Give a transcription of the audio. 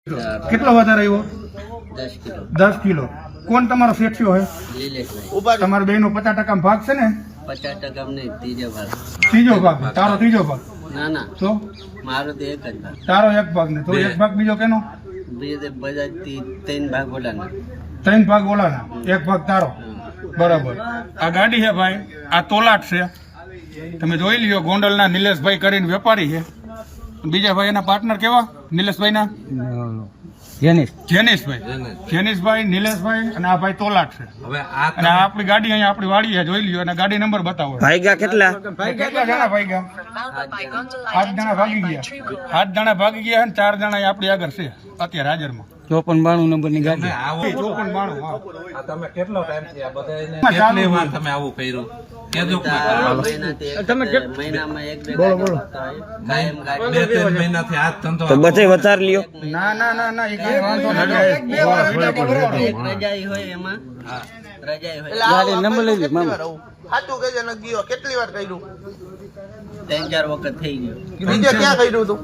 કેટલો વધારે આવ્યો? 10 કિલો. કોણ તમારો શેઠિયો હે? તમારા બેનો 50% ભાગ છે ને? 50% નહીં, ત્રીજો ભાગ. ત્રીજો ભાગ? તારો ત્રીજો ભાગ? ના ના, તો મારો તો એક જ ભાગ. તારો એક ભાગ ને તો એક ભાગ બીજો કેનો? બીજો બધા 3 ભાગ બોલાના. 3 ભાગ ઓલાના, એક ભાગ તારો. બરાબર. આ ગાડી છે ભાઈ, આ તોલાટ છે. તમે જોઈ લ્યો, ગોંડલના નિલેશભાઈ કરીને વેપારી છે. બીજા ભાઈ એના પાર્ટનર કેવા? નિલેશભાઈ ના જેનિશભાઈ, નિલેશભાઈ અને આ ભાઈ તોલાટ છે. અને આ આપણી ગાડી અહીંયા આપણી વાડી છે, જોઈ લ્યો. અને ગાડી નંબર બતાવો. ભાગ્યા કેટલા જણા ભાગ્યા? 8 જણા ભાગી ગયા. 8 જણા ભાગી ગયા અને 4 જણા આપણી આગળ છે અત્યારે હાજરમાં. 5492 નંબરની ગાડી. 5492. તમે કેટલો ટાઈમ થી આ બધા કેટલી વાર તમે આવું કર્યું? મહિનામાં 1-2 મહિનાથી આ ધંધો તો બધે વધારે લ્યો. ના એ કઈ વાંધો નથી. રજાઈ હોય એમાં રજાઈ હોય. ગાડી નંબર લઈ લે મામા. સાચું કહેજે ને ગયો કેટલી વાર કર્યું? 3-4 વખત થઈ ગયો. બીજે ક્યાં કર્યું તું?